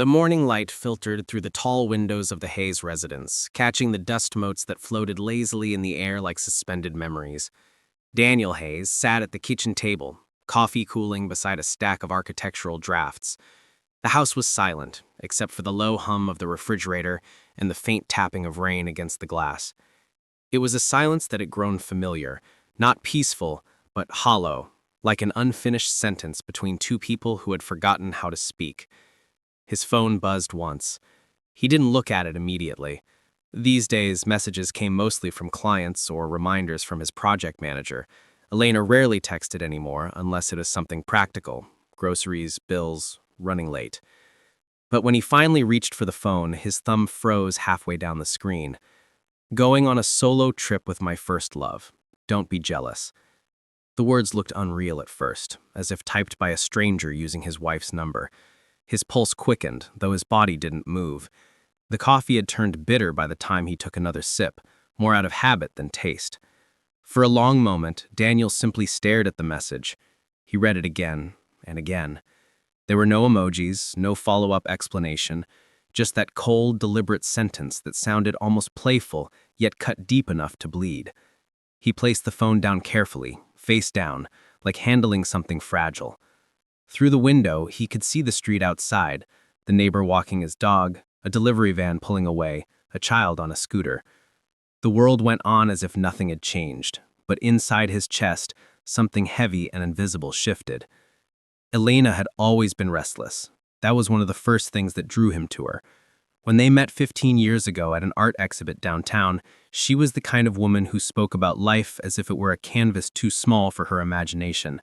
The morning light filtered through the tall windows of the Hayes residence, catching the dust motes that floated lazily in the air like suspended memories. Daniel Hayes sat at the kitchen table, coffee cooling beside a stack of architectural drafts. The house was silent, except for the low hum of the refrigerator and the faint tapping of rain against the glass. It was a silence that had grown familiar, not peaceful, but hollow, like an unfinished sentence between two people who had forgotten how to speak. His phone buzzed once. He didn't look at it immediately. These days, messages came mostly from clients or reminders from his project manager. Elena rarely texted anymore unless it was something practical: groceries, bills, running late. But when he finally reached for the phone, his thumb froze halfway down the screen. Going on a solo trip with my first love. Don't be jealous. The words looked unreal at first, as if typed by a stranger using his wife's number. His pulse quickened, though his body didn't move. The coffee had turned bitter by the time he took another sip, more out of habit than taste. For a long moment, Daniel simply stared at the message. He read it again and again. There were no emojis, no follow-up explanation, just that cold, deliberate sentence that sounded almost playful, yet cut deep enough to bleed. He placed the phone down carefully, face down, like handling something fragile. Through the window, he could see the street outside, the neighbor walking his dog, a delivery van pulling away, a child on a scooter. The world went on as if nothing had changed, but inside his chest, something heavy and invisible shifted. Elena had always been restless. That was one of the first things that drew him to her. When they met 15 years ago at an art exhibit downtown, she was the kind of woman who spoke about life as if it were a canvas too small for her imagination.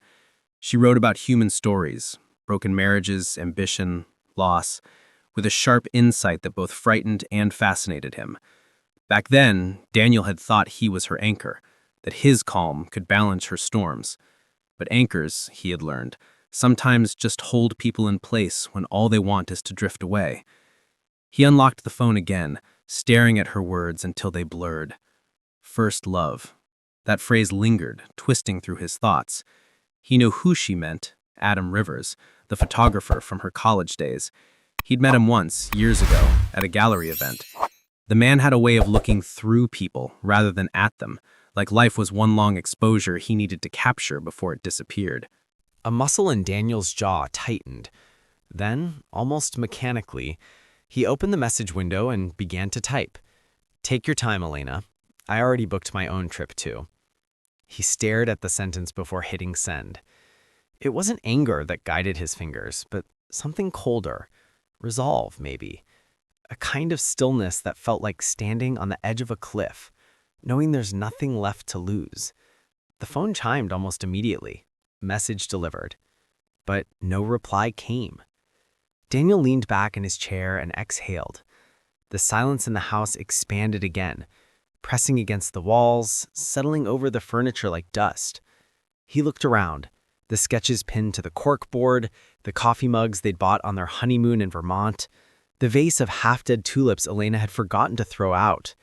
She wrote about human stories, broken marriages, ambition, loss, with a sharp insight that both frightened and fascinated him. Back then, Daniel had thought he was her anchor, that his calm could balance her storms. But anchors, he had learned, sometimes just hold people in place when all they want is to drift away. He unlocked the phone again, staring at her words until they blurred. First love. That phrase lingered, twisting through his thoughts. He knew who she meant, Adam Rivers, the photographer from her college days. He'd met him once, years ago, at a gallery event. The man had a way of looking through people rather than at them, like life was one long exposure he needed to capture before it disappeared. A muscle in Daniel's jaw tightened. Then, almost mechanically, he opened the message window and began to type. "Take your time, Elena. I already booked my own trip too." He stared at the sentence before hitting send. It wasn't anger that guided his fingers, but something colder. Resolve, maybe. A kind of stillness that felt like standing on the edge of a cliff, knowing there's nothing left to lose. The phone chimed almost immediately. Message delivered. But no reply came. Daniel leaned back in his chair and exhaled. The silence in the house expanded again, pressing against the walls, settling over the furniture like dust. He looked around, the sketches pinned to the corkboard, the coffee mugs they'd bought on their honeymoon in Vermont, the vase of half-dead tulips Elena had forgotten to throw out.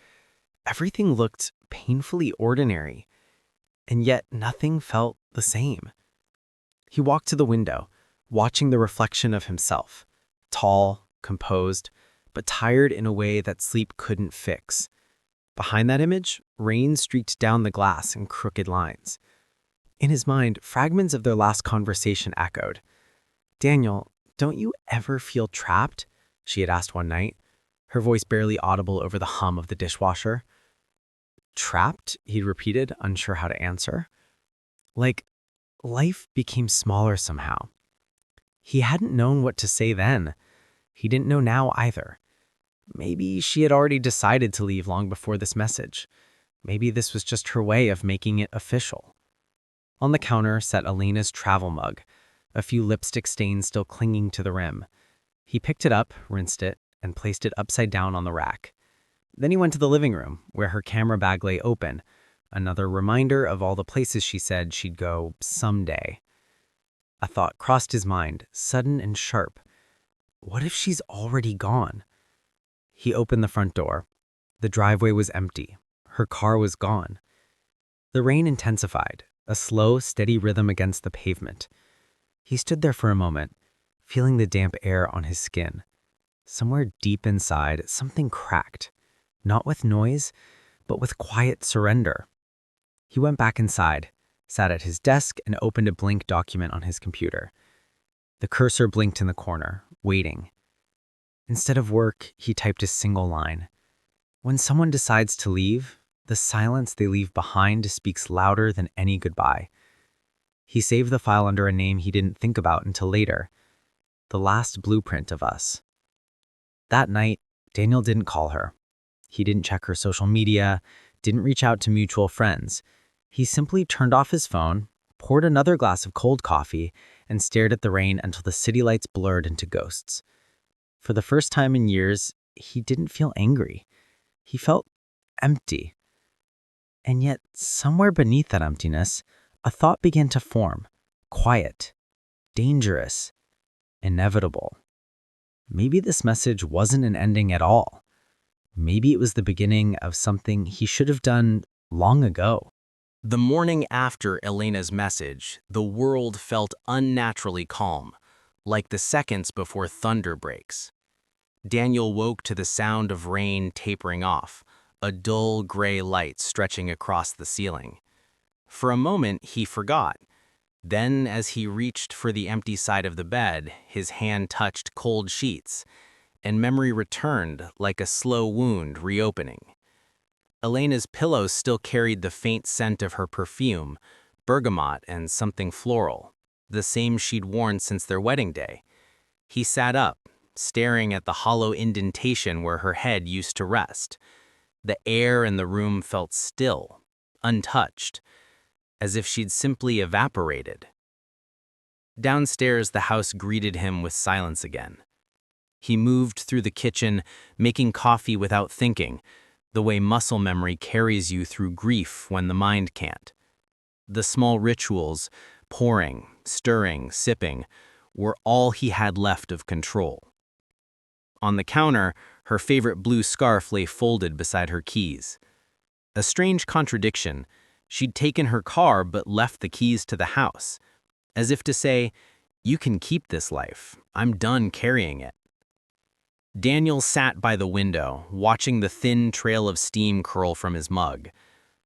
Everything looked painfully ordinary, and yet nothing felt the same. He walked to the window, watching the reflection of himself, tall, composed, but tired in a way that sleep couldn't fix. Behind that image, rain streaked down the glass in crooked lines. In his mind, fragments of their last conversation echoed. "Daniel, don't you ever feel trapped?" she had asked one night, her voice barely audible over the hum of the dishwasher. "Trapped?" he'd repeated, unsure how to answer. Like, life became smaller somehow. He hadn't known what to say then. He didn't know now either. Maybe she had already decided to leave long before this message. Maybe this was just her way of making it official. On the counter sat Elena's travel mug, a few lipstick stains still clinging to the rim. He picked it up, rinsed it, and placed it upside down on the rack. Then he went to the living room, where her camera bag lay open, another reminder of all the places she said she'd go someday. A thought crossed his mind, sudden and sharp. What if she's already gone? He opened the front door. The driveway was empty. Her car was gone. The rain intensified, a slow, steady rhythm against the pavement. He stood there for a moment, feeling the damp air on his skin. Somewhere deep inside, something cracked, not with noise, but with quiet surrender. He went back inside, sat at his desk, and opened a blank document on his computer. The cursor blinked in the corner, waiting. Instead of work, he typed a single line. When someone decides to leave, the silence they leave behind speaks louder than any goodbye. He saved the file under a name he didn't think about until later. The last blueprint of us. That night, Daniel didn't call her. He didn't check her social media, didn't reach out to mutual friends. He simply turned off his phone, poured another glass of cold coffee, and stared at the rain until the city lights blurred into ghosts. For the first time in years, he didn't feel angry. He felt empty. And yet, somewhere beneath that emptiness, a thought began to form. Quiet. Dangerous. Inevitable. Maybe this message wasn't an ending at all. Maybe it was the beginning of something he should have done long ago. The morning after Elena's message, the world felt unnaturally calm, like the seconds before thunder breaks. Daniel woke to the sound of rain tapering off, a dull gray light stretching across the ceiling. For a moment, he forgot. Then, as he reached for the empty side of the bed, his hand touched cold sheets, and memory returned like a slow wound reopening. Elena's pillows still carried the faint scent of her perfume, bergamot and something floral, the same she'd worn since their wedding day. He sat up, staring at the hollow indentation where her head used to rest. The air in the room felt still, untouched, as if she'd simply evaporated. Downstairs, the house greeted him with silence again. He moved through the kitchen, making coffee without thinking, the way muscle memory carries you through grief when the mind can't. The small rituals, pouring, stirring, sipping, were all he had left of control. On the counter, her favorite blue scarf lay folded beside her keys. A strange contradiction. She'd taken her car but left the keys to the house, as if to say, "You can keep this life. I'm done carrying it." Daniel sat by the window, watching the thin trail of steam curl from his mug.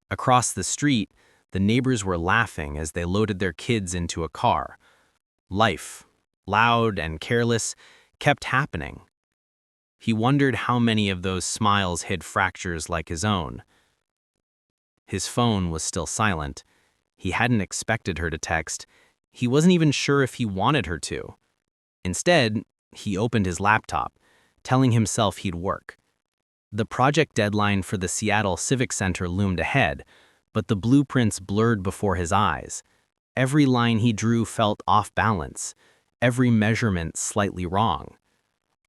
Across the street, the neighbors were laughing as they loaded their kids into a car. Life, loud and careless, kept happening. He wondered how many of those smiles hid fractures like his own. His phone was still silent. He hadn't expected her to text. He wasn't even sure if he wanted her to. Instead, he opened his laptop, telling himself he'd work. The project deadline for the Seattle Civic Center loomed ahead, but the blueprints blurred before his eyes. Every line he drew felt off balance, every measurement slightly wrong.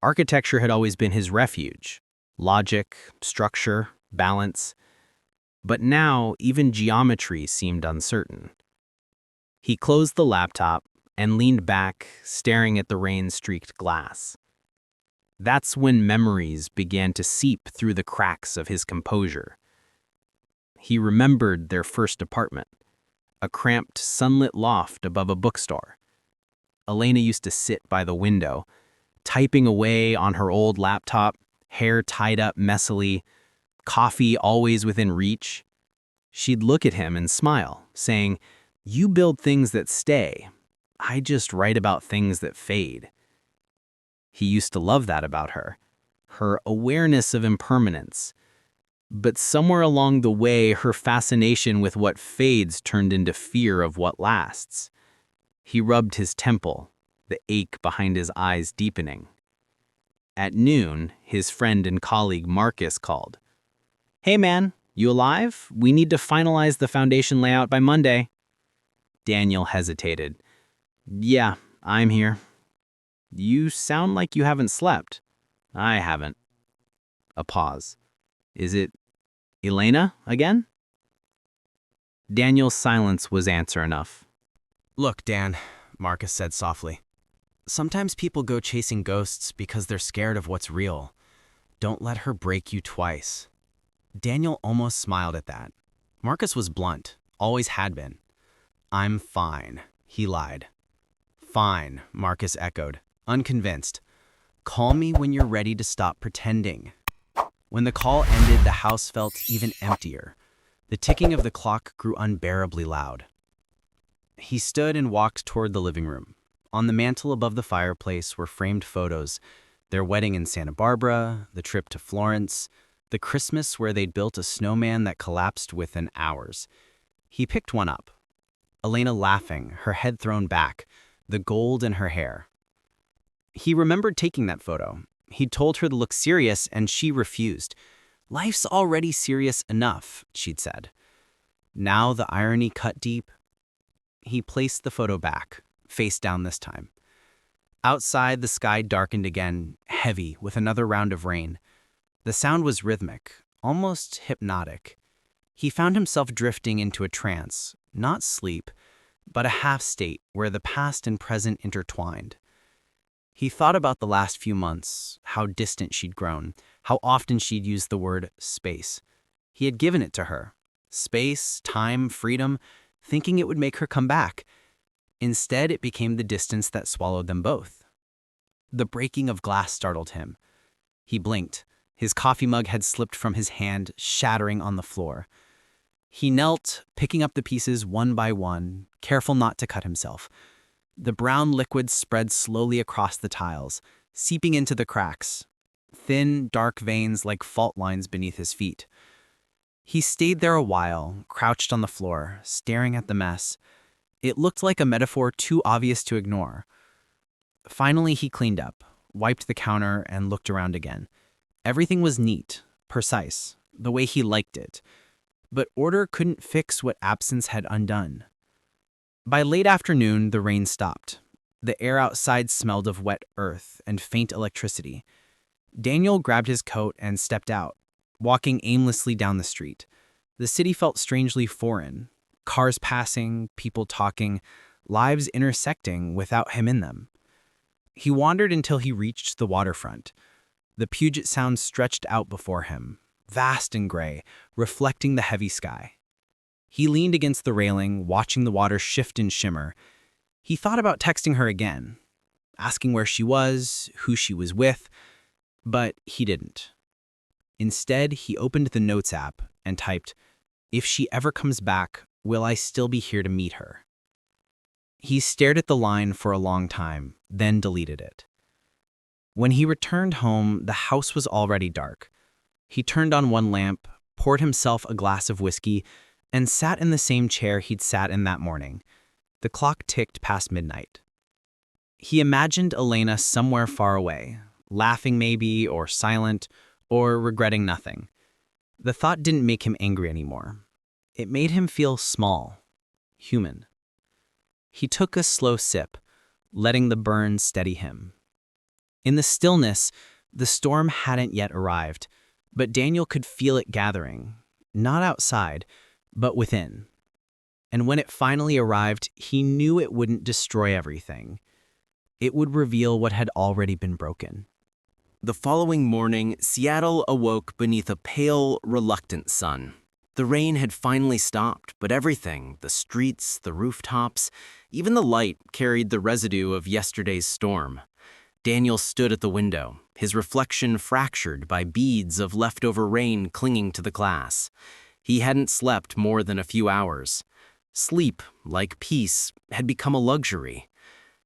Architecture had always been his refuge. Logic, structure, balance. But now, even geometry seemed uncertain. He closed the laptop and leaned back, staring at the rain-streaked glass. That's when memories began to seep through the cracks of his composure. He remembered their first apartment, a cramped, sunlit loft above a bookstore. Elena used to sit by the window, typing away on her old laptop, hair tied up messily, coffee always within reach. She'd look at him and smile, saying, "You build things that stay. I just write about things that fade." He used to love that about her, her awareness of impermanence. But somewhere along the way, her fascination with what fades turned into fear of what lasts. He rubbed his temple, the ache behind his eyes deepening. At noon, his friend and colleague Marcus called. "Hey man, you alive? We need to finalize the foundation layout by Monday." Daniel hesitated. "Yeah, I'm here." "You sound like you haven't slept." "I haven't." A pause. "Is it Elena again?" Daniel's silence was answer enough. "Look, Dan," Marcus said softly. "Sometimes people go chasing ghosts because they're scared of what's real. Don't let her break you twice." Daniel almost smiled at that. Marcus was blunt, always had been. "I'm fine," he lied. "Fine," Marcus echoed, unconvinced. Call me when you're ready to stop pretending. When the call ended, the house felt even emptier. The ticking of the clock grew unbearably loud. He stood and walked toward the living room. On the mantel above the fireplace were framed photos: their wedding in Santa Barbara, the trip to Florence, the Christmas where they'd built a snowman that collapsed within hours. He picked one up. Elena laughing, her head thrown back, the gold in her hair. He remembered taking that photo. He'd told her to look serious, and she refused. "Life's already serious enough," she'd said. Now the irony cut deep. He placed the photo back, face down this time. Outside, the sky darkened again, heavy with another round of rain. The sound was rhythmic, almost hypnotic. He found himself drifting into a trance, not sleep, but a half state where the past and present intertwined. He thought about the last few months, how distant she'd grown, how often she'd used the word space. He had given it to her. Space, time, freedom, thinking it would make her come back. Instead, it became the distance that swallowed them both. The breaking of glass startled him. He blinked. His coffee mug had slipped from his hand, shattering on the floor. He knelt, picking up the pieces one by one, careful not to cut himself. The brown liquid spread slowly across the tiles, seeping into the cracks, thin, dark veins like fault lines beneath his feet. He stayed there a while, crouched on the floor, staring at the mess. It looked like a metaphor too obvious to ignore. Finally, he cleaned up, wiped the counter, and looked around again. Everything was neat, precise, the way he liked it. But order couldn't fix what absence had undone. By late afternoon, the rain stopped. The air outside smelled of wet earth and faint electricity. Daniel grabbed his coat and stepped out, walking aimlessly down the street. The city felt strangely foreign. Cars passing, people talking, lives intersecting without him in them. He wandered until he reached the waterfront. The Puget Sound stretched out before him, vast and gray, reflecting the heavy sky. He leaned against the railing, watching the water shift and shimmer. He thought about texting her again, asking where she was, who she was with, but he didn't. Instead, he opened the Notes app and typed, "If she ever comes back, will I still be here to meet her?" He stared at the line for a long time, then deleted it. When he returned home, the house was already dark. He turned on one lamp, poured himself a glass of whiskey, and sat in the same chair he'd sat in that morning. The clock ticked past midnight. He imagined Elena somewhere far away, laughing maybe, or silent, or regretting nothing. The thought didn't make him angry anymore. It made him feel small, human. He took a slow sip, letting the burn steady him. In the stillness, the storm hadn't yet arrived, but Daniel could feel it gathering, not outside, but within. And when it finally arrived, he knew it wouldn't destroy everything. It would reveal what had already been broken. The following morning, Seattle awoke beneath a pale, reluctant sun. The rain had finally stopped, but everything, the streets, the rooftops, even the light, carried the residue of yesterday's storm. Daniel stood at the window, his reflection fractured by beads of leftover rain clinging to the glass. He hadn't slept more than a few hours. Sleep, like peace, had become a luxury.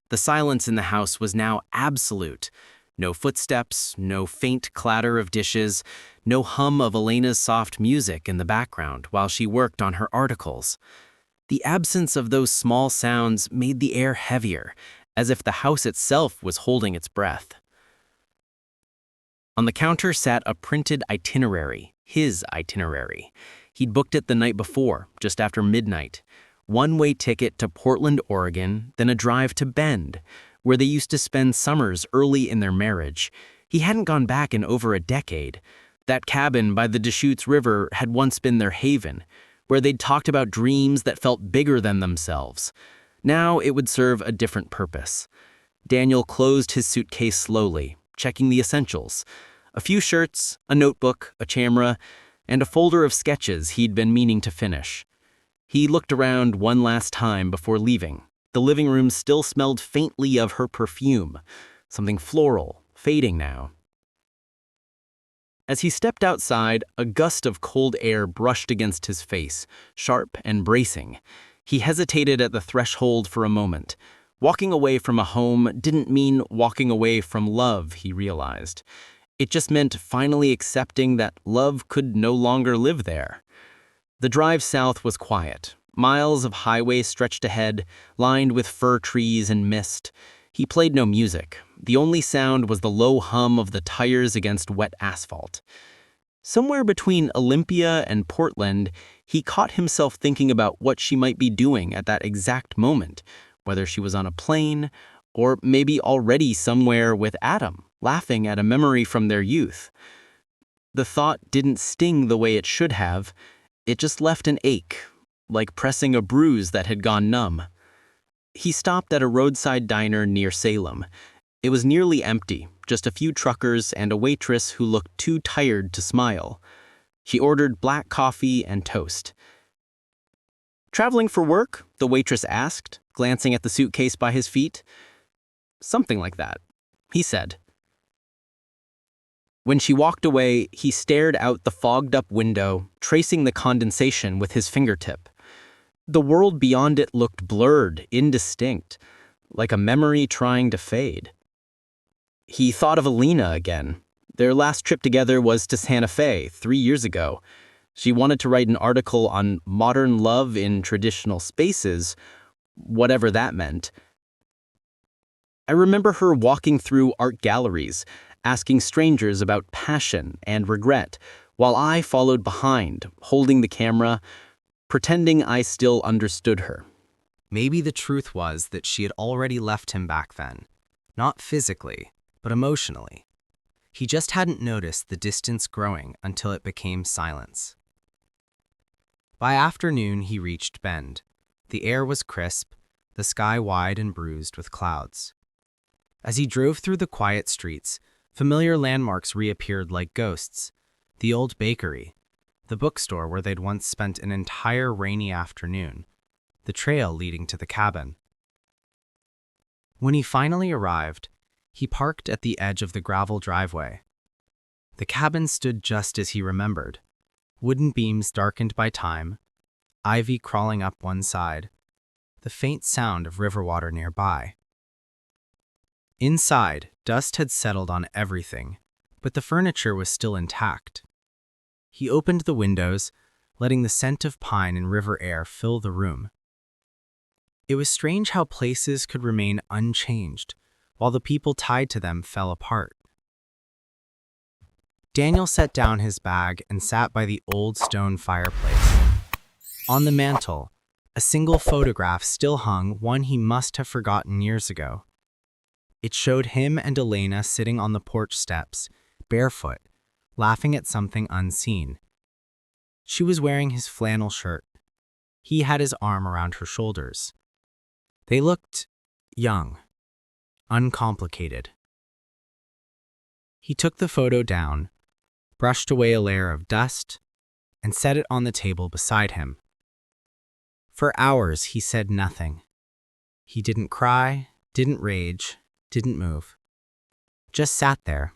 The silence in the house was now absolute. No footsteps, no faint clatter of dishes, no hum of Elena's soft music in the background while she worked on her articles. The absence of those small sounds made the air heavier, as if the house itself was holding its breath. On the counter sat a printed itinerary, his itinerary. He'd booked it the night before, just after midnight. One-way ticket to Portland, Oregon, then a drive to Bend, where they used to spend summers early in their marriage. He hadn't gone back in over a decade. That cabin by the Deschutes River had once been their haven, where they'd talked about dreams that felt bigger than themselves. Now it would serve a different purpose. Daniel closed his suitcase slowly, checking the essentials: a few shirts, a notebook, a camera, and a folder of sketches he'd been meaning to finish. He looked around one last time before leaving. The living room still smelled faintly of her perfume, something floral, fading now. As he stepped outside, a gust of cold air brushed against his face, sharp and bracing. He hesitated at the threshold for a moment. Walking away from a home didn't mean walking away from love, he realized. It just meant finally accepting that love could no longer live there. The drive south was quiet. Miles of highway stretched ahead, lined with fir trees and mist. He played no music. The only sound was the low hum of the tires against wet asphalt. Somewhere between Olympia and Portland, he caught himself thinking about what she might be doing at that exact moment, whether she was on a plane or maybe already somewhere with Adam, laughing at a memory from their youth. The thought didn't sting the way it should have. It just left an ache, like pressing a bruise that had gone numb. He stopped at a roadside diner near Salem. It was nearly empty, just a few truckers and a waitress who looked too tired to smile. He ordered black coffee and toast. "Traveling for work?" the waitress asked, glancing at the suitcase by his feet. "Something like that," he said. When she walked away, he stared out the fogged-up window, tracing the condensation with his fingertip. The world beyond it looked blurred, indistinct, like a memory trying to fade. He thought of Elena again. Their last trip together was to Santa Fe 3 years ago. She wanted to write an article on modern love in traditional spaces, whatever that meant. I remember her walking through art galleries, asking strangers about passion and regret, while I followed behind, holding the camera, pretending I still understood her. Maybe the truth was that she had already left him back then, not physically, but emotionally. He just hadn't noticed the distance growing until it became silence. By afternoon, he reached Bend. The air was crisp, the sky wide and bruised with clouds. As he drove through the quiet streets, familiar landmarks reappeared like ghosts. The old bakery, the bookstore where they'd once spent an entire rainy afternoon, the trail leading to the cabin. When he finally arrived, he parked at the edge of the gravel driveway. The cabin stood just as he remembered, wooden beams darkened by time, ivy crawling up one side, the faint sound of river water nearby. Inside, dust had settled on everything, but the furniture was still intact. He opened the windows, letting the scent of pine and river air fill the room. It was strange how places could remain unchanged, while the people tied to them fell apart. Daniel set down his bag and sat by the old stone fireplace. On the mantel, a single photograph still hung, one he must have forgotten years ago. It showed him and Elena sitting on the porch steps, barefoot, laughing at something unseen. She was wearing his flannel shirt. He had his arm around her shoulders. They looked young, uncomplicated. He took the photo down, brushed away a layer of dust, and set it on the table beside him. For hours, he said nothing. He didn't cry, didn't rage, didn't move. Just sat there,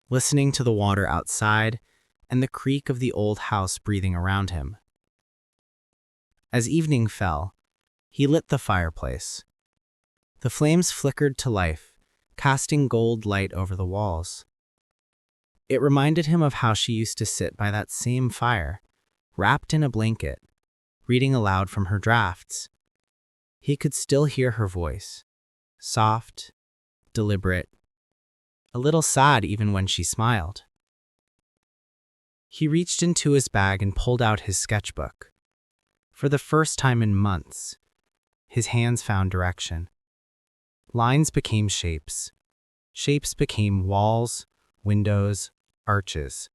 listening to the water outside and the creak of the old house breathing around him. As evening fell, he lit the fireplace. The flames flickered to life, casting gold light over the walls. It reminded him of how she used to sit by that same fire, wrapped in a blanket, reading aloud from her drafts. He could still hear her voice, soft, deliberate, a little sad even when she smiled. He reached into his bag and pulled out his sketchbook. For the first time in months, his hands found direction. Lines became shapes. Shapes became walls, windows, arches.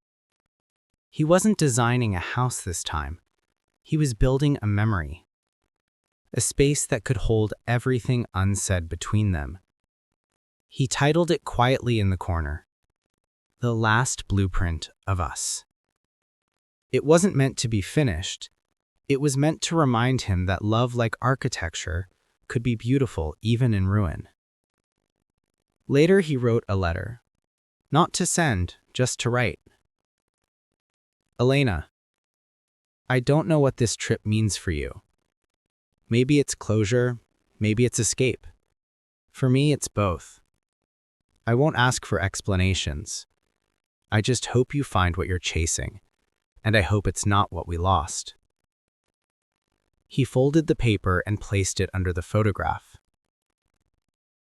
He wasn't designing a house this time. He was building a memory. A space that could hold everything unsaid between them. He titled it quietly in the corner, "The Last Blueprint of Us." It wasn't meant to be finished. It was meant to remind him that love, like architecture, could be beautiful even in ruin. Later, he wrote a letter, Not to send, just to write. Elena, I don't know what this trip means for you. Maybe it's closure, maybe it's escape. For me, it's both. I won't ask for explanations. I just hope you find what you're chasing, and I hope it's not what we lost. He folded the paper and placed it under the photograph.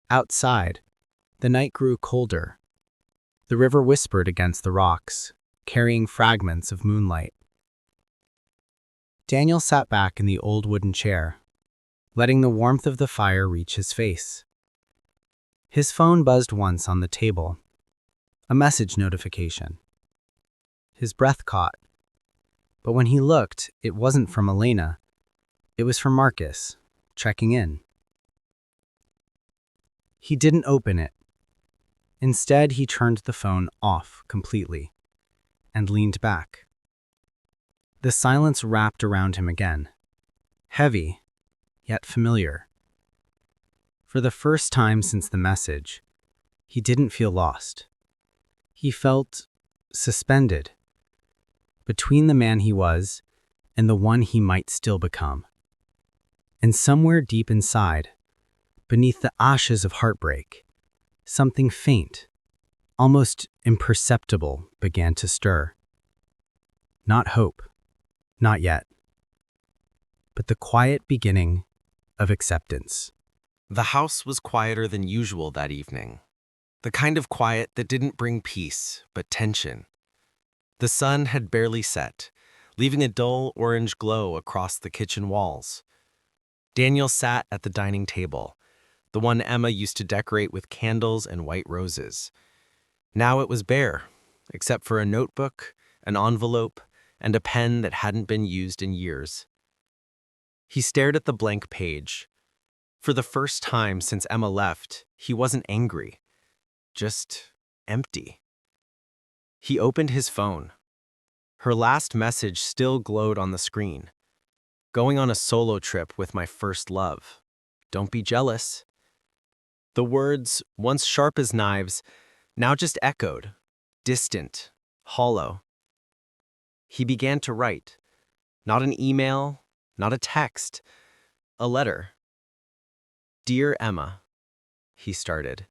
Outside, the night grew colder. The river whispered against the rocks, carrying fragments of moonlight. Daniel sat back in the old wooden chair, letting the warmth of the fire reach his face. His phone buzzed once on the table, a message notification. His breath caught, but when he looked, it wasn't from Elena. It was from Marcus, checking in. He didn't open it. Instead, he turned the phone off completely and leaned back. The silence wrapped around him again, heavy, yet familiar. For the first time since the message, he didn't feel lost. He felt suspended between the man he was and the one he might still become. And somewhere deep inside, beneath the ashes of heartbreak, something faint, almost imperceptible, began to stir. Not hope, not yet, but the quiet beginning of acceptance. The house was quieter than usual that evening. The kind of quiet that didn't bring peace, but tension. The sun had barely set, leaving a dull orange glow across the kitchen walls. Daniel sat at the dining table, the one Emma used to decorate with candles and white roses. Now it was bare, except for a notebook, an envelope, and a pen that hadn't been used in years. He stared at the blank page. For the first time since Emma left, he wasn't angry, just empty. He opened his phone. Her last message still glowed on the screen. Going on a solo trip with my first love. Don't be jealous. The words, once sharp as knives, now just echoed, distant, hollow. He began to write. Not an email, not a text, a letter. Dear Emma, he started.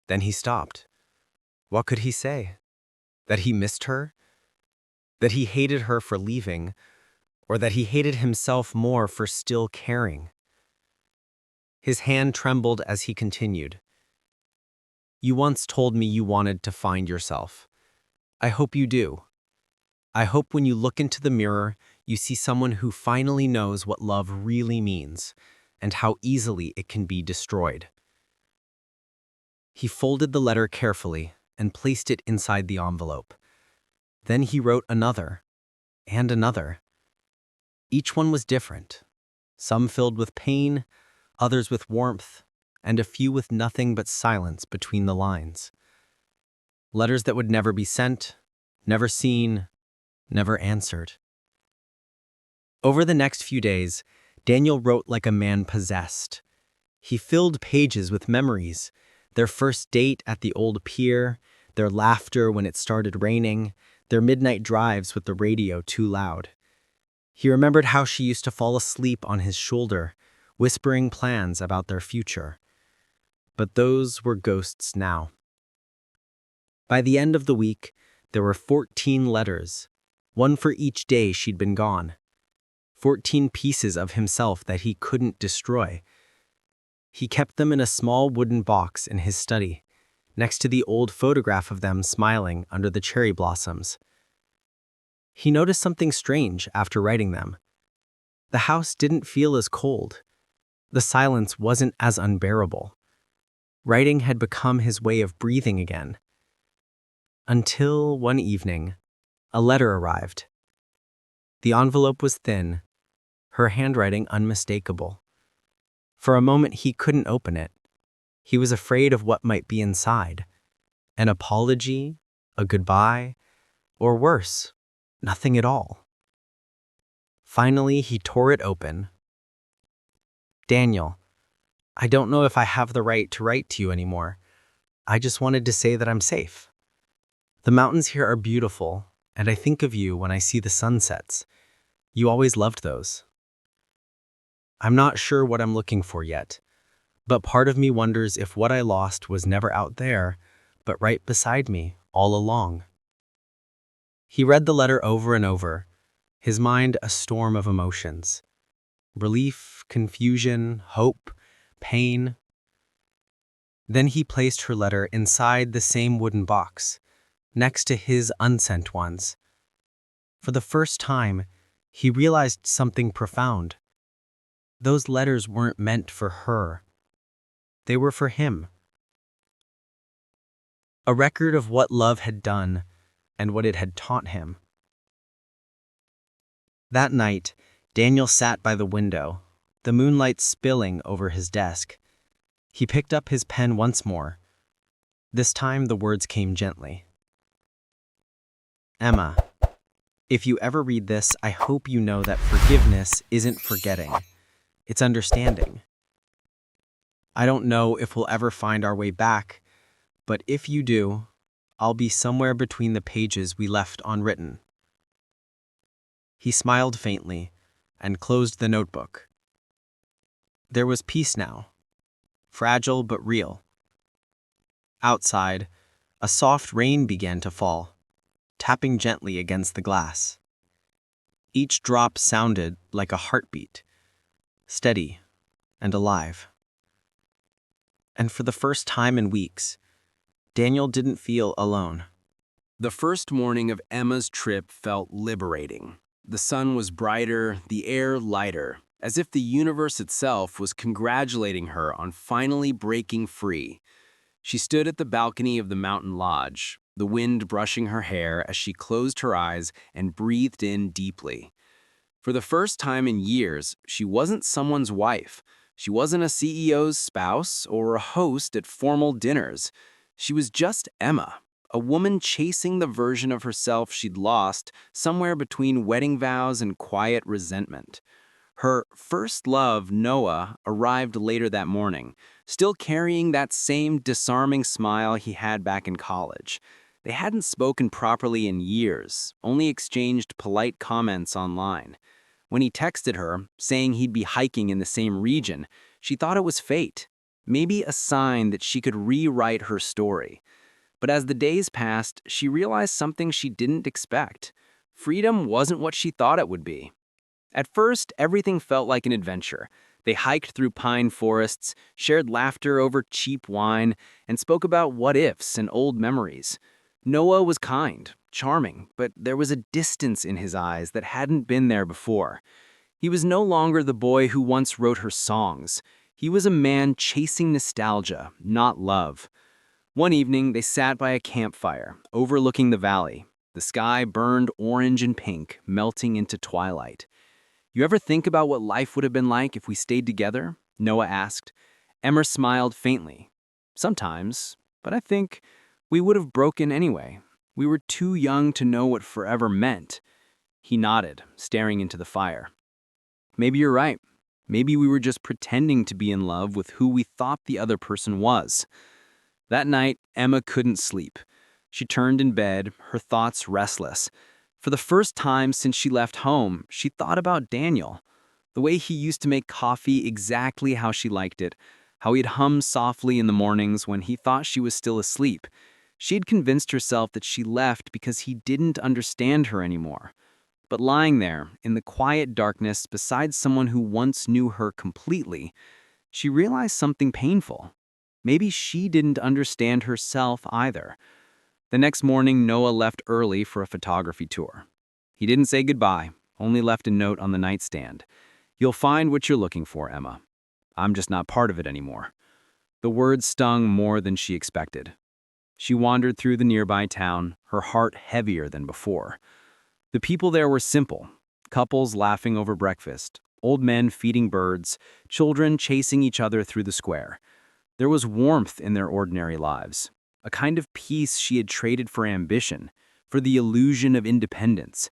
Then he stopped. What could he say? That he missed her? That he hated her for leaving? Or that he hated himself more for still caring? His hand trembled as he continued. You once told me you wanted to find yourself. I hope you do. I hope when you look into the mirror, you see someone who finally knows what love really means and how easily it can be destroyed. He folded the letter carefully and placed it inside the envelope. Then he wrote another and another. Each one was different, some filled with pain, others with warmth, and a few with nothing but silence between the lines. Letters that would never be sent, never seen, never answered. Over the next few days, Daniel wrote like a man possessed. He filled pages with memories, their first date at the old pier, their laughter when it started raining, their midnight drives with the radio too loud. He remembered how she used to fall asleep on his shoulder, whispering plans about their future. But those were ghosts now. By the end of the week, there were 14 letters, one for each day she'd been gone. 14 pieces of himself that he couldn't destroy. He kept them in a small wooden box in his study, next to the old photograph of them smiling under the cherry blossoms. He noticed something strange after writing them. The house didn't feel as cold. The silence wasn't as unbearable. Writing had become his way of breathing again. Until one evening, a letter arrived. The envelope was thin, her handwriting unmistakable. For a moment he couldn't open it. He was afraid of what might be inside. An apology, a goodbye, or worse, nothing at all. Finally, he tore it open. Daniel, I don't know if I have the right to write to you anymore. I just wanted to say that I'm safe. The mountains here are beautiful, and I think of you when I see the sunsets. You always loved those. I'm not sure what I'm looking for yet, but part of me wonders if what I lost was never out there, but right beside me all along. He read the letter over and over, his mind a storm of emotions. Relief, confusion, hope, pain. Then he placed her letter inside the same wooden box, next to his unsent ones. For the first time, he realized something profound. Those letters weren't meant for her. They were for him. A record of what love had done and what it had taught him. That night, Daniel sat by the window, the moonlight spilling over his desk. He picked up his pen once more. This time the words came gently. Emma, if you ever read this, I hope you know that forgiveness isn't forgetting. It's understanding. I don't know if we'll ever find our way back, but if you do, I'll be somewhere between the pages we left unwritten. He smiled faintly and closed the notebook. There was peace now, fragile but real. Outside, a soft rain began to fall, tapping gently against the glass. Each drop sounded like a heartbeat, steady and alive. And for the first time in weeks, Daniel didn't feel alone. The first morning of Emma's trip felt liberating. The sun was brighter, the air lighter, as if the universe itself was congratulating her on finally breaking free. She stood at the balcony of the mountain lodge, the wind brushing her hair as she closed her eyes and breathed in deeply. For the first time in years, she wasn't someone's wife. She wasn't a CEO's spouse or a host at formal dinners. She was just Emma, a woman chasing the version of herself she'd lost somewhere between wedding vows and quiet resentment. Her first love, Noah, arrived later that morning, still carrying that same disarming smile he had back in college. They hadn't spoken properly in years, only exchanged polite comments online. When he texted her, saying he'd be hiking in the same region, she thought it was fate, maybe a sign that she could rewrite her story. But as the days passed, she realized something she didn't expect. Freedom wasn't what she thought it would be. At first, everything felt like an adventure. They hiked through pine forests, shared laughter over cheap wine, and spoke about what-ifs and old memories. Noah was kind, charming, but there was a distance in his eyes that hadn't been there before. He was no longer the boy who once wrote her songs. He was a man chasing nostalgia, not love. One evening, they sat by a campfire, overlooking the valley. The sky burned orange and pink, melting into twilight. "You ever think about what life would have been like if we stayed together?" Noah asked. Emma smiled faintly. "Sometimes, but I think we would have broken anyway. We were too young to know what forever meant." He nodded, staring into the fire. "Maybe you're right. Maybe we were just pretending to be in love with who we thought the other person was." That night, Emma couldn't sleep. She turned in bed, her thoughts restless. For the first time since she left home, she thought about Daniel. The way he used to make coffee exactly how she liked it, how he'd hum softly in the mornings when he thought she was still asleep. She'd convinced herself that she left because he didn't understand her anymore. But lying there, in the quiet darkness beside someone who once knew her completely, she realized something painful. Maybe she didn't understand herself either. The next morning, Noah left early for a photography tour. He didn't say goodbye, only left a note on the nightstand. "You'll find what you're looking for, Emma. I'm just not part of it anymore." The words stung more than she expected. She wandered through the nearby town, her heart heavier than before. The people there were simple, couples laughing over breakfast, old men feeding birds, children chasing each other through the square. There was warmth in their ordinary lives, a kind of peace she had traded for ambition, for the illusion of independence.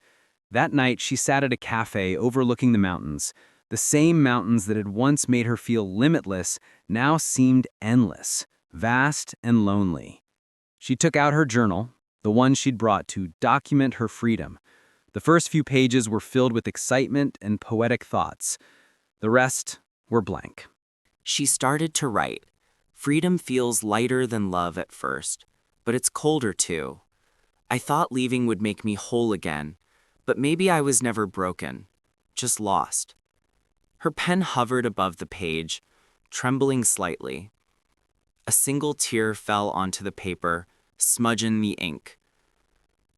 That night, she sat at a cafe overlooking the mountains. The same mountains that had once made her feel limitless now seemed endless, vast and lonely. She took out her journal, the one she'd brought to document her freedom. The first few pages were filled with excitement and poetic thoughts. The rest were blank. She started to write. Freedom feels lighter than love at first, but it's colder too. I thought leaving would make me whole again, but maybe I was never broken, just lost. Her pen hovered above the page, trembling slightly. A single tear fell onto the paper, smudging the ink.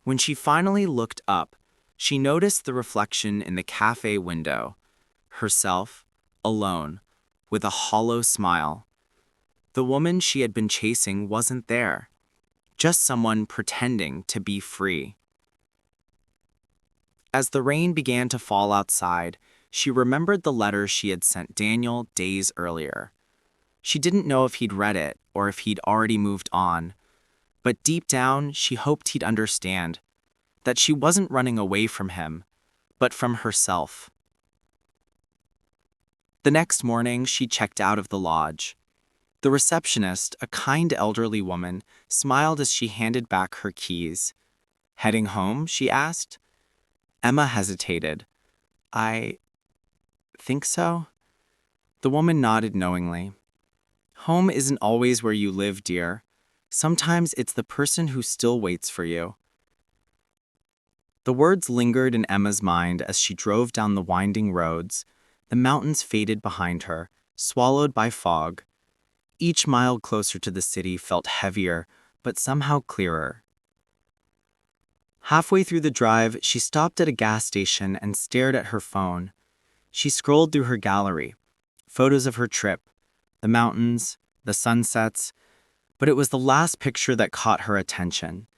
When she finally looked up, she noticed the reflection in the cafe window. Herself, alone, with a hollow smile. The woman she had been chasing wasn't there, just someone pretending to be free. As the rain began to fall outside, she remembered the letter she had sent Daniel days earlier. She didn't know if he'd read it or if he'd already moved on, but deep down she hoped he'd understand that she wasn't running away from him, but from herself. The next morning, she checked out of the lodge. The receptionist, a kind elderly woman, smiled as she handed back her keys. "Heading home?" she asked. Emma hesitated. "I think so." The woman nodded knowingly. "Home isn't always where you live, dear. Sometimes it's the person who still waits for you." The words lingered in Emma's mind as she drove down the winding roads. The mountains faded behind her, swallowed by fog. Each mile closer to the city felt heavier, but somehow clearer. Halfway through the drive, she stopped at a gas station and stared at her phone. She scrolled through her gallery, photos of her trip, the mountains, the sunsets, but it was the last picture that caught her attention.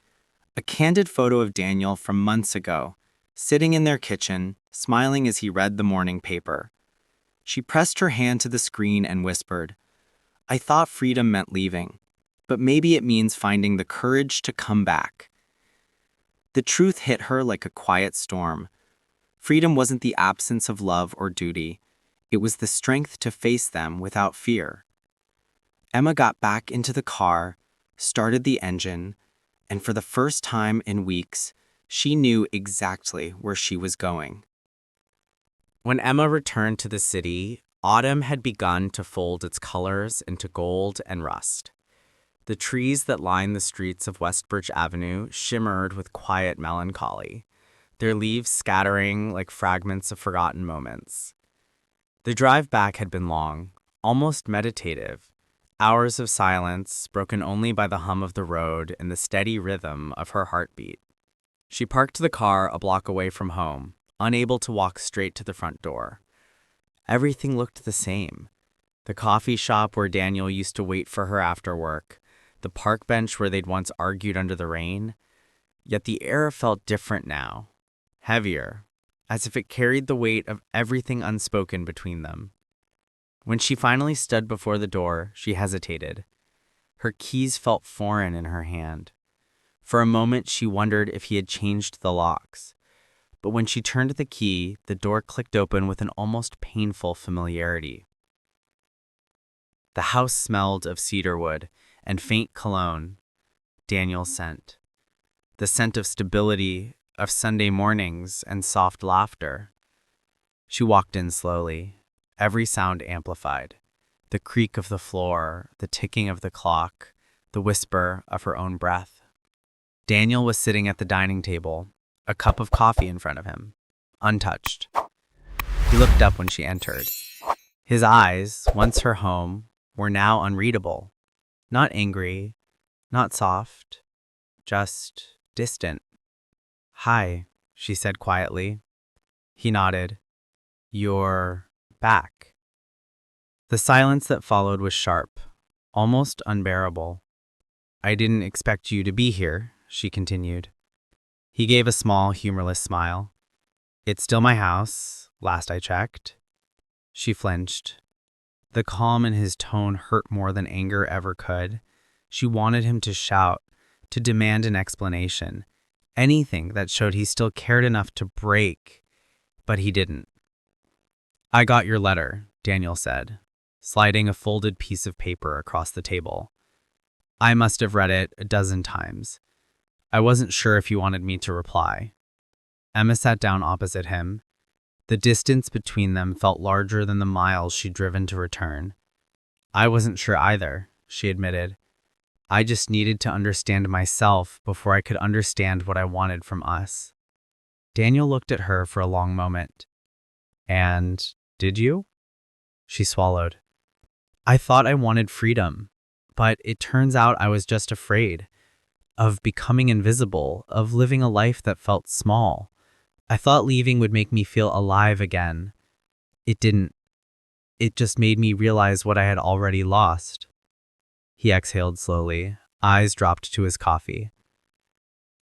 A candid photo of Daniel from months ago, sitting in their kitchen, smiling as he read the morning paper. She pressed her hand to the screen and whispered, "I thought freedom meant leaving, but maybe it means finding the courage to come back." The truth hit her like a quiet storm. Freedom wasn't the absence of love or duty. It was the strength to face them without fear. Emma got back into the car, started the engine, and for the first time in weeks, she knew exactly where she was going. When Emma returned to the city, autumn had begun to fold its colors into gold and rust. The trees that lined the streets of Westbridge Avenue shimmered with quiet melancholy, their leaves scattering like fragments of forgotten moments. The drive back had been long, almost meditative, hours of silence broken only by the hum of the road and the steady rhythm of her heartbeat. She parked the car a block away from home, unable to walk straight to the front door. Everything looked the same. The coffee shop where Daniel used to wait for her after work, the park bench where they'd once argued under the rain. Yet the air felt different now, heavier, as if it carried the weight of everything unspoken between them. When she finally stood before the door, she hesitated. Her keys felt foreign in her hand. For a moment, she wondered if he had changed the locks. But when she turned the key, the door clicked open with an almost painful familiarity. The house smelled of cedarwood and faint cologne, Daniel's scent. The scent of stability, of Sunday mornings and soft laughter. She walked in slowly, every sound amplified. The creak of the floor, the ticking of the clock, the whisper of her own breath. Daniel was sitting at the dining table, a cup of coffee in front of him, untouched. He looked up when she entered. His eyes, once her home, were now unreadable. Not angry, not soft, just distant. "Hi," she said quietly. He nodded. "You're back." The silence that followed was sharp, almost unbearable. "I didn't expect you to be here," she continued. He gave a small, humorless smile. "It's still my house, last I checked." She flinched. The calm in his tone hurt more than anger ever could. She wanted him to shout, to demand an explanation, anything that showed he still cared enough to break, but he didn't. "I got your letter," Daniel said, sliding a folded piece of paper across the table. I must have read it a dozen times. I wasn't sure if you wanted me to reply. Emma sat down opposite him. The distance between them felt larger than the miles she'd driven to return. I wasn't sure either, she admitted. I just needed to understand myself before I could understand what I wanted from us. Daniel looked at her for a long moment. And did you? She swallowed. I thought I wanted freedom, but it turns out I was just afraid of becoming invisible, of living a life that felt small. I thought leaving would make me feel alive again. It didn't. It just made me realize what I had already lost. He exhaled slowly, eyes dropped to his coffee.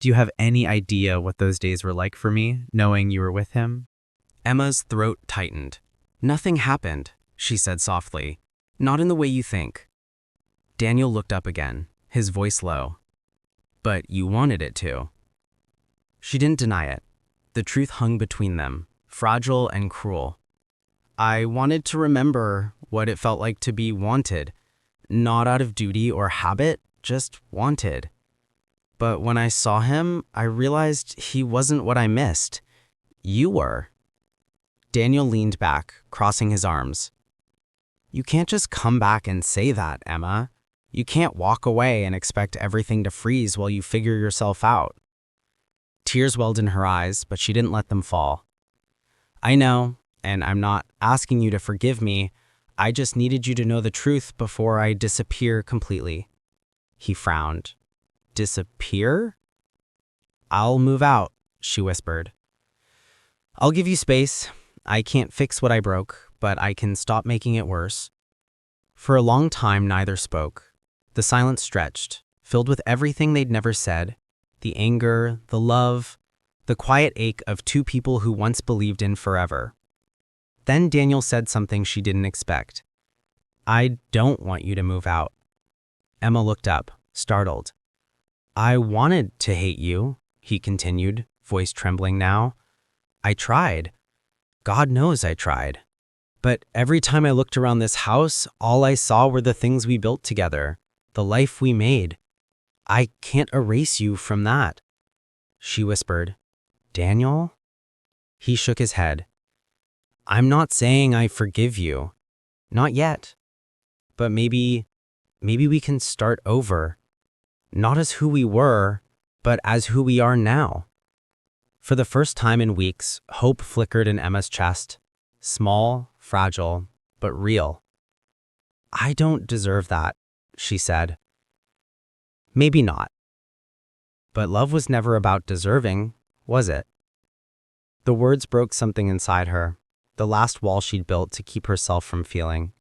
Do you have any idea what those days were like for me, knowing you were with him? Emma's throat tightened. Nothing happened, she said softly. Not in the way you think. Daniel looked up again, his voice low. But you wanted it to. She didn't deny it. The truth hung between them, fragile and cruel. I wanted to remember what it felt like to be wanted, not out of duty or habit, just wanted. But when I saw him, I realized he wasn't what I missed. You were. Daniel leaned back, crossing his arms. You can't just come back and say that, Emma. You can't walk away and expect everything to freeze while you figure yourself out. Tears welled in her eyes, but she didn't let them fall. I know, and I'm not asking you to forgive me. I just needed you to know the truth before I disappear completely. He frowned. Disappear? I'll move out, she whispered. I'll give you space. I can't fix what I broke, but I can stop making it worse. For a long time, neither spoke. The silence stretched, filled with everything they'd never said, the anger, the love, the quiet ache of two people who once believed in forever. Then Daniel said something she didn't expect. I don't want you to move out. Emma looked up, startled. I wanted to hate you, he continued, voice trembling now. I tried. God knows I tried. But every time I looked around this house, all I saw were the things we built together, the life we made. I can't erase you from that. She whispered, Daniel? He shook his head. I'm not saying I forgive you. Not yet. But maybe we can start over. Not as who we were, but as who we are now. For the first time in weeks, hope flickered in Emma's chest. Small, fragile, but real. I don't deserve that, she said. Maybe not. But love was never about deserving, was it? The words broke something inside her, the last wall she'd built to keep herself from feeling.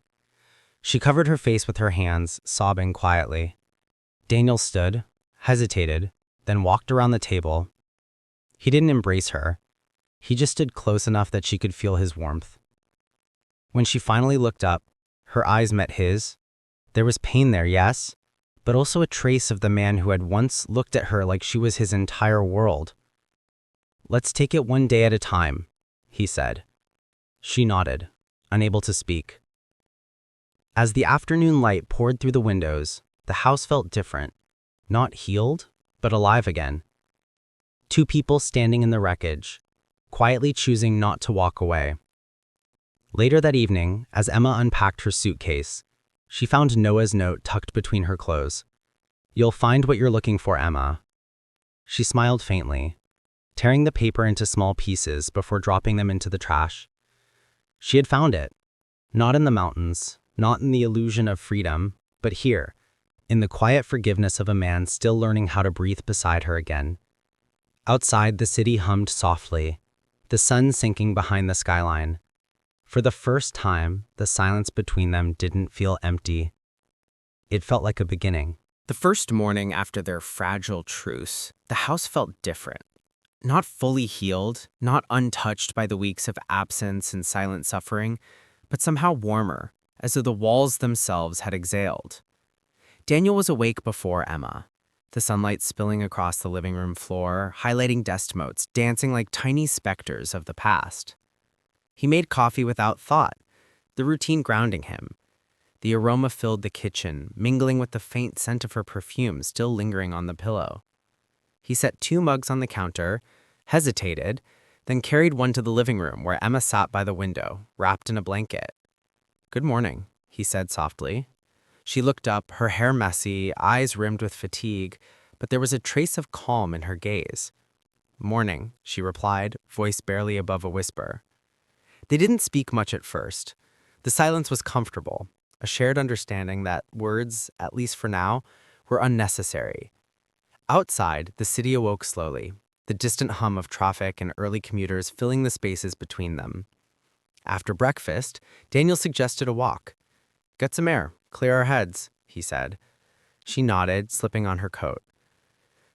She covered her face with her hands, sobbing quietly. Daniel stood, hesitated, then walked around the table. He didn't embrace her. He just stood close enough that she could feel his warmth. When she finally looked up, her eyes met his. There was pain there, yes, but also a trace of the man who had once looked at her like she was his entire world. Let's take it one day at a time, he said. She nodded, unable to speak. As the afternoon light poured through the windows, the house felt different, not healed, but alive again. Two people standing in the wreckage, quietly choosing not to walk away. Later that evening, as Emma unpacked her suitcase, she found Noah's note tucked between her clothes. You'll find what you're looking for, Emma. She smiled faintly, tearing the paper into small pieces before dropping them into the trash. She had found it, not in the mountains, not in the illusion of freedom, but here, in the quiet forgiveness of a man still learning how to breathe beside her again. Outside, the city hummed softly, the sun sinking behind the skyline. For the first time, the silence between them didn't feel empty. It felt like a beginning. The first morning after their fragile truce, the house felt different. Not fully healed, not untouched by the weeks of absence and silent suffering, but somehow warmer, as though the walls themselves had exhaled. Daniel was awake before Emma, the sunlight spilling across the living room floor, highlighting dust motes, dancing like tiny specters of the past. He made coffee without thought, the routine grounding him. The aroma filled the kitchen, mingling with the faint scent of her perfume still lingering on the pillow. He set 2 mugs on the counter, hesitated, then carried one to the living room where Emma sat by the window, wrapped in a blanket. "Good morning," he said softly. She looked up, her hair messy, eyes rimmed with fatigue, but there was a trace of calm in her gaze. "Morning," she replied, voice barely above a whisper. They didn't speak much at first. The silence was comfortable, a shared understanding that words, at least for now, were unnecessary. Outside, the city awoke slowly, the distant hum of traffic and early commuters filling the spaces between them. After breakfast, Daniel suggested a walk. "Get some air, clear our heads," he said. She nodded, slipping on her coat.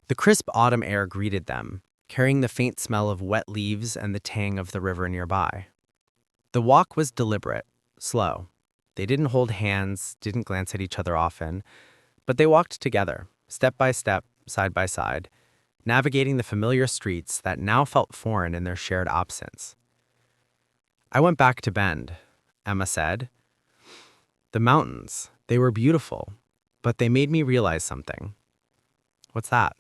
The crisp autumn air greeted them, carrying the faint smell of wet leaves and the tang of the river nearby. The walk was deliberate, slow. They didn't hold hands, didn't glance at each other often, but they walked together, step by step, side by side, navigating the familiar streets that now felt foreign in their shared absence. "I went back to Bend," Emma said. "The mountains, they were beautiful, but they made me realize something." "What's that?"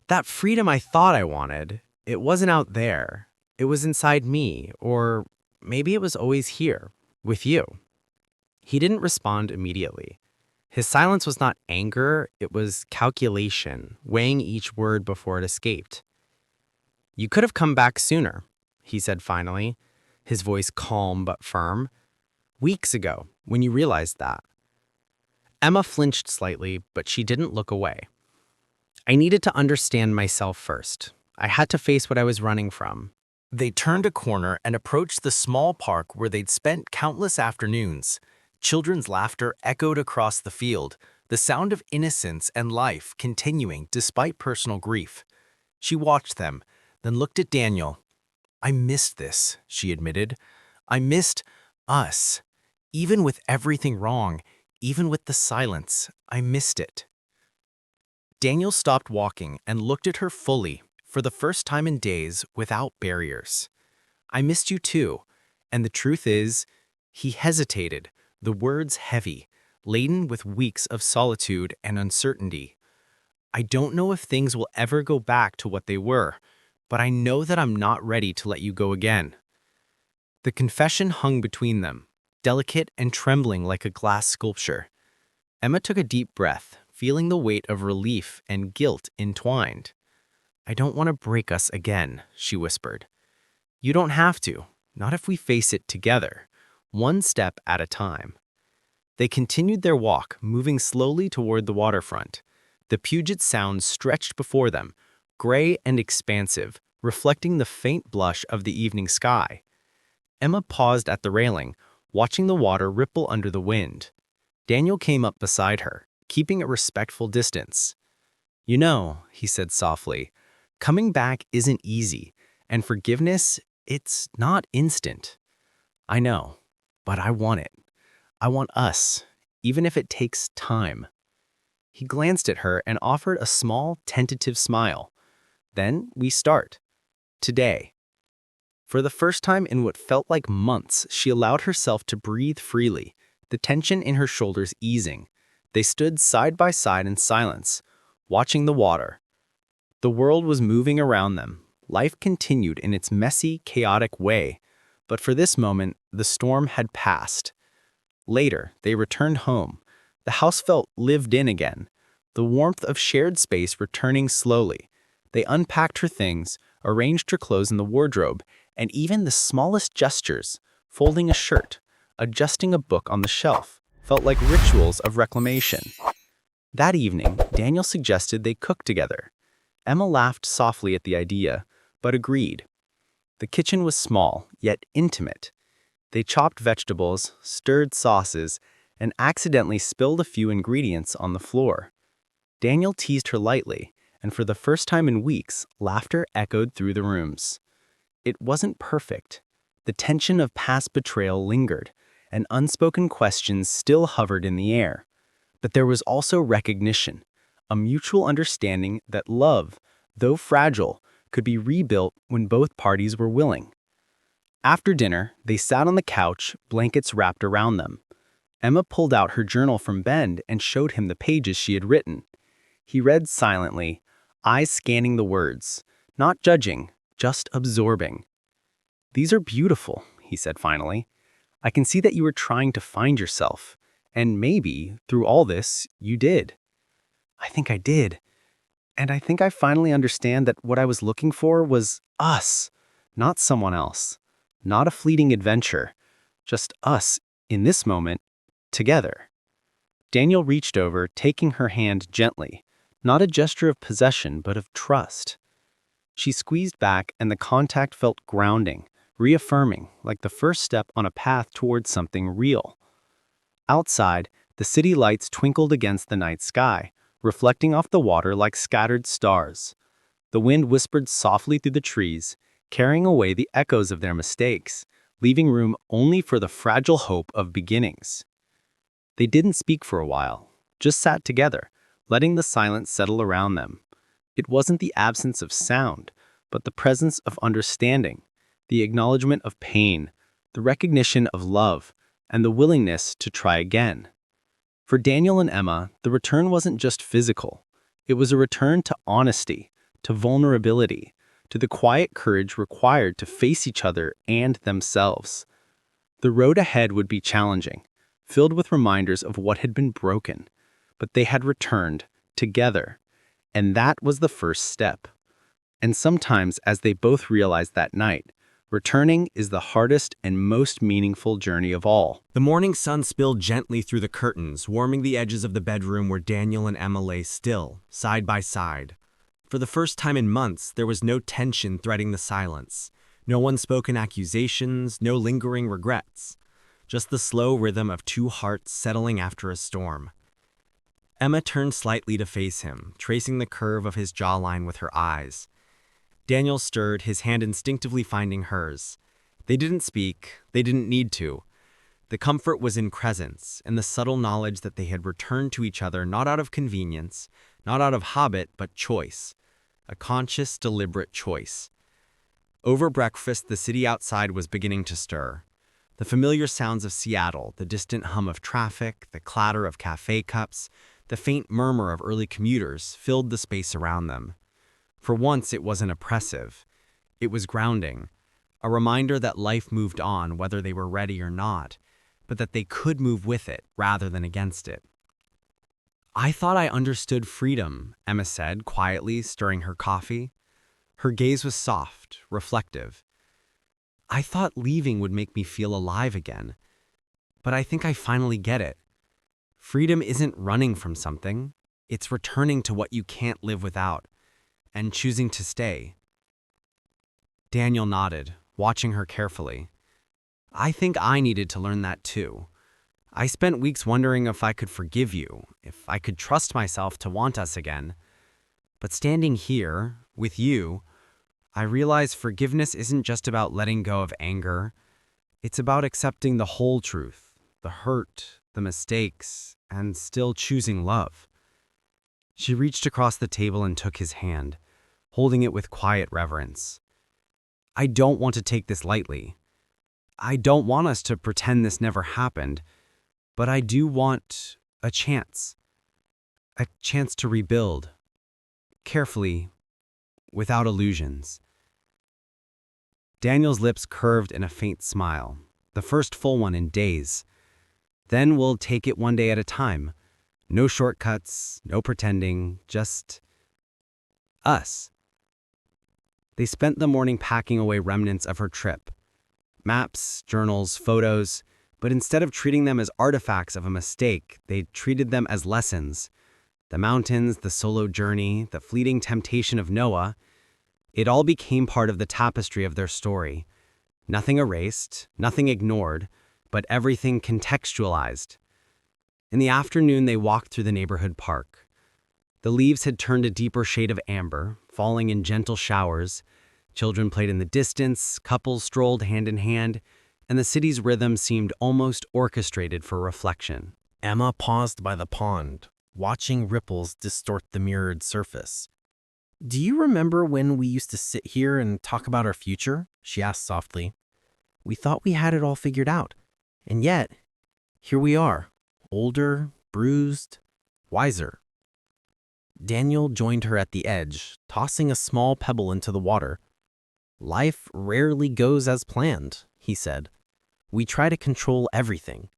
"That freedom I thought I wanted, it wasn't out there. It was inside me, or maybe it was always here, with you." He didn't respond immediately. His silence was not anger, it was calculation, weighing each word before it escaped. "You could have come back sooner," he said finally, his voice calm but firm. "Weeks ago, when you realized that." Emma flinched slightly, but she didn't look away. "I needed to understand myself first. I had to face what I was running from." They turned a corner and approached the small park where they'd spent countless afternoons. Children's laughter echoed across the field, the sound of innocence and life continuing despite personal grief. She watched them, then looked at Daniel. "I missed this," she admitted. "I missed us. Even with everything wrong, even with the silence, I missed it." Daniel stopped walking and looked at her fully, for the first time in days, without barriers. "I missed you too, and the truth is," he hesitated, the words heavy, laden with weeks of solitude and uncertainty. "I don't know if things will ever go back to what they were, but I know that I'm not ready to let you go again." The confession hung between them, delicate and trembling like a glass sculpture. Emma took a deep breath, feeling the weight of relief and guilt entwined. "I don't want to break us again," she whispered. "You don't have to, not if we face it together, one step at a time." They continued their walk, moving slowly toward the waterfront. The Puget Sound stretched before them, gray and expansive, reflecting the faint blush of the evening sky. Emma paused at the railing, watching the water ripple under the wind. Daniel came up beside her, keeping a respectful distance. "You know," he said softly, "coming back isn't easy, and forgiveness, it's not instant." "I know, but I want it. I want us, even if it takes time." He glanced at her and offered a small, tentative smile. "Then we start. Today." For the first time in what felt like months, she allowed herself to breathe freely, the tension in her shoulders easing. They stood side by side in silence, watching the water. The world was moving around them. Life continued in its messy, chaotic way, but for this moment, the storm had passed. Later, they returned home. The house felt lived in again, the warmth of shared space returning slowly. They unpacked her things, arranged her clothes in the wardrobe, and even the smallest gestures, folding a shirt, adjusting a book on the shelf, felt like rituals of reclamation. That evening, Daniel suggested they cook together. Emma laughed softly at the idea, but agreed. The kitchen was small, yet intimate. They chopped vegetables, stirred sauces, and accidentally spilled a few ingredients on the floor. Daniel teased her lightly, and for the first time in weeks, laughter echoed through the rooms. It wasn't perfect. The tension of past betrayal lingered, and unspoken questions still hovered in the air. But there was also recognition, a mutual understanding that love, though fragile, could be rebuilt when both parties were willing. After dinner, they sat on the couch, blankets wrapped around them. Emma pulled out her journal from Ben and showed him the pages she had written. He read silently, eyes scanning the words, not judging, just absorbing. "These are beautiful," he said finally. "I can see that you were trying to find yourself, and maybe, through all this, you did." "I think I did. And I think I finally understand that what I was looking for was us, not someone else, not a fleeting adventure, just us in this moment, together." Daniel reached over, taking her hand gently, not a gesture of possession but of trust. She squeezed back, and the contact felt grounding, reaffirming, like the first step on a path towards something real. Outside, the city lights twinkled against the night sky, reflecting off the water like scattered stars. The wind whispered softly through the trees, carrying away the echoes of their mistakes, leaving room only for the fragile hope of beginnings. They didn't speak for a while, just sat together, letting the silence settle around them. It wasn't the absence of sound, but the presence of understanding, the acknowledgement of pain, the recognition of love, and the willingness to try again. For Daniel and Emma, the return wasn't just physical. It was a return to honesty, to vulnerability, to the quiet courage required to face each other and themselves. The road ahead would be challenging, filled with reminders of what had been broken, but they had returned, together, and that was the first step. And sometimes, as they both realized that night, returning is the hardest and most meaningful journey of all. The morning sun spilled gently through the curtains, warming the edges of the bedroom where Daniel and Emma lay still, side by side. For the first time in months, there was no tension threading the silence. No unspoken accusations, no lingering regrets. Just the slow rhythm of two hearts settling after a storm. Emma turned slightly to face him, tracing the curve of his jawline with her eyes. Daniel stirred, his hand instinctively finding hers. They didn't speak, they didn't need to. The comfort was in presence, and the subtle knowledge that they had returned to each other not out of convenience, not out of habit, but choice. A conscious, deliberate choice. Over breakfast, the city outside was beginning to stir. The familiar sounds of Seattle, the distant hum of traffic, the clatter of cafe cups, the faint murmur of early commuters filled the space around them. For once, it wasn't oppressive. It was grounding, a reminder that life moved on whether they were ready or not, but that they could move with it rather than against it. "I thought I understood freedom," Emma said, quietly stirring her coffee. Her gaze was soft, reflective. "I thought leaving would make me feel alive again. But I think I finally get it. Freedom isn't running from something. It's returning to what you can't live without, and choosing to stay." Daniel nodded, watching her carefully. "I think I needed to learn that too. I spent weeks wondering if I could forgive you, if I could trust myself to want us again. But standing here, with you, I realize forgiveness isn't just about letting go of anger. It's about accepting the whole truth, the hurt, the mistakes, and still choosing love." She reached across the table and took his hand, holding it with quiet reverence. "I don't want to take this lightly. I don't want us to pretend this never happened, but I do want a chance to rebuild, carefully, without illusions." Daniel's lips curved in a faint smile, the first full one in days. "Then we'll take it one day at a time. No shortcuts, no pretending, just us." They spent the morning packing away remnants of her trip. Maps, journals, photos, but instead of treating them as artifacts of a mistake, they treated them as lessons. The mountains, the solo journey, the fleeting temptation of Noah, it all became part of the tapestry of their story. Nothing erased, nothing ignored, but everything contextualized. In the afternoon, they walked through the neighborhood park. The leaves had turned a deeper shade of amber, falling in gentle showers. Children played in the distance, couples strolled hand in hand, and the city's rhythm seemed almost orchestrated for reflection. Emma paused by the pond, watching ripples distort the mirrored surface. "Do you remember when we used to sit here and talk about our future?" she asked softly. "We thought we had it all figured out. And yet, here we are, older, bruised, wiser. Daniel joined her at the edge, tossing a small pebble into the water. Life rarely goes as planned, he said. We try to control everything.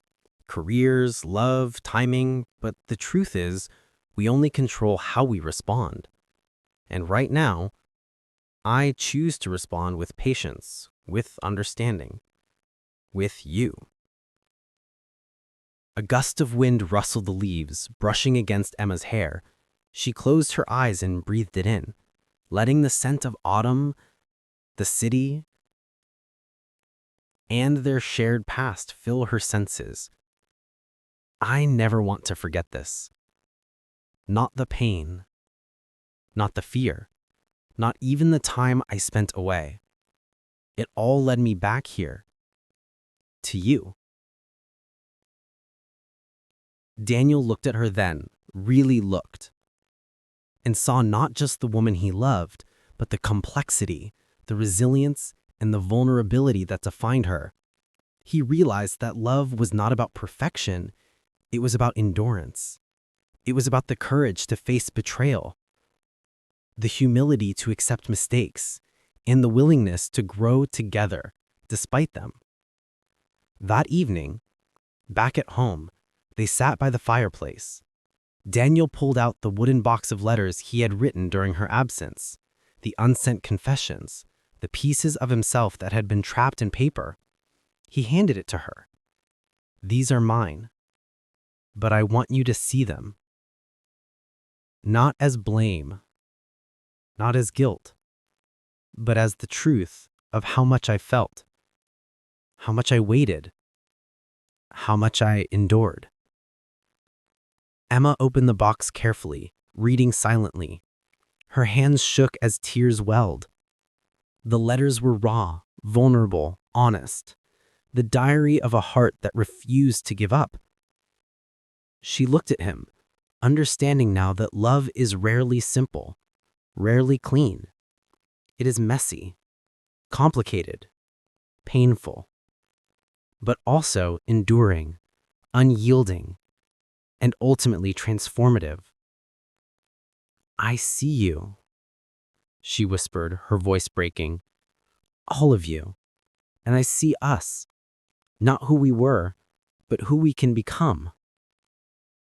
Careers, love, timing, but the truth is, we only control how we respond. And right now, I choose to respond with patience, with understanding, with you. A gust of wind rustled the leaves, brushing against Emma's hair. She closed her eyes and breathed it in, letting the scent of autumn, the city, and their shared past fill her senses. I never want to forget this. Not the pain, not the fear, not even the time I spent away. It all led me back here, to you. Daniel looked at her then, really looked, and saw not just the woman he loved, but the complexity, the resilience, and the vulnerability that defined her. He realized that love was not about perfection, it was about endurance. It was about the courage to face betrayal, the humility to accept mistakes, and the willingness to grow together despite them. That evening, back at home, they sat by the fireplace. Daniel pulled out the wooden box of letters he had written during her absence, the unsent confessions, the pieces of himself that had been trapped in paper. He handed it to her. These are mine, but I want you to see them. Not as blame, not as guilt, but as the truth of how much I felt, how much I waited, how much I endured. Emma opened the box carefully, reading silently. Her hands shook as tears welled. The letters were raw, vulnerable, honest, the diary of a heart that refused to give up. She looked at him, understanding now that love is rarely simple, rarely clean. It is messy, complicated, painful, but also enduring, unyielding, and ultimately transformative. I see you, she whispered, her voice breaking. All of you. And I see us. Not who we were, but who we can become.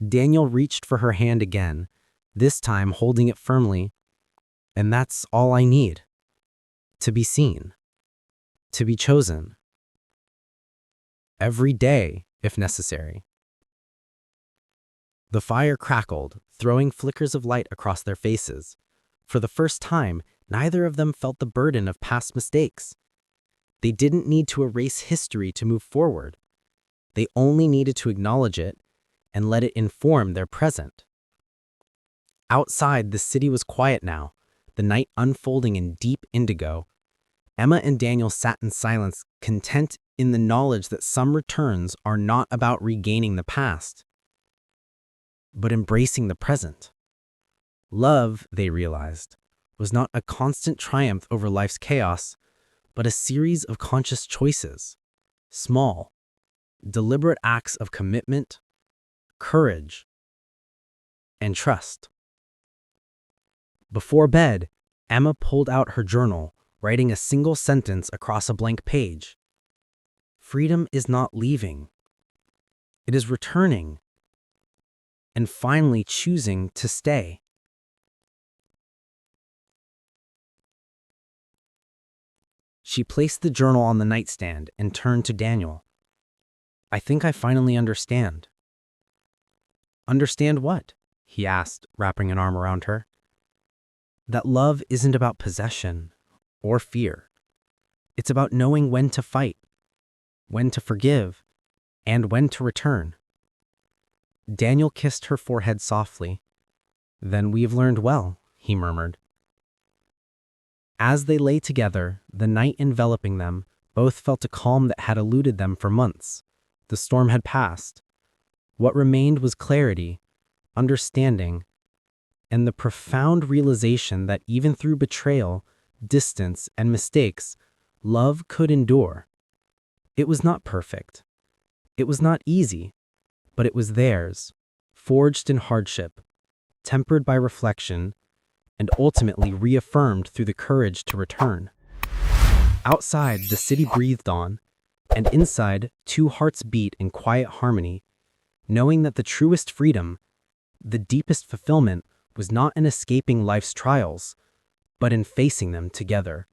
Daniel reached for her hand again, this time holding it firmly. And that's all I need. To be seen. To be chosen. Every day, if necessary. The fire crackled, throwing flickers of light across their faces. For the first time, neither of them felt the burden of past mistakes. They didn't need to erase history to move forward. They only needed to acknowledge it and let it inform their present. Outside, the city was quiet now, the night unfolding in deep indigo. Emma and Daniel sat in silence, content in the knowledge that some returns are not about regaining the past, but embracing the present. Love, they realized, was not a constant triumph over life's chaos, but a series of conscious choices, small, deliberate acts of commitment, courage, and trust. Before bed, Emma pulled out her journal, writing a single sentence across a blank page. Freedom is not leaving. It is returning, and finally choosing to stay. She placed the journal on the nightstand and turned to Daniel. I think I finally understand. Understand what? He asked, wrapping an arm around her. That love isn't about possession or fear. It's about knowing when to fight, when to forgive, and when to return. Daniel kissed her forehead softly. Then we've learned well, he murmured. As they lay together, the night enveloping them, both felt a calm that had eluded them for months. The storm had passed. What remained was clarity, understanding, and the profound realization that even through betrayal, distance, and mistakes, love could endure. It was not perfect. It was not easy, but it was theirs, forged in hardship, tempered by reflection, and ultimately reaffirmed through the courage to return. Outside, the city breathed on, and inside, two hearts beat in quiet harmony, knowing that the truest freedom, the deepest fulfillment, was not in escaping life's trials, but in facing them together.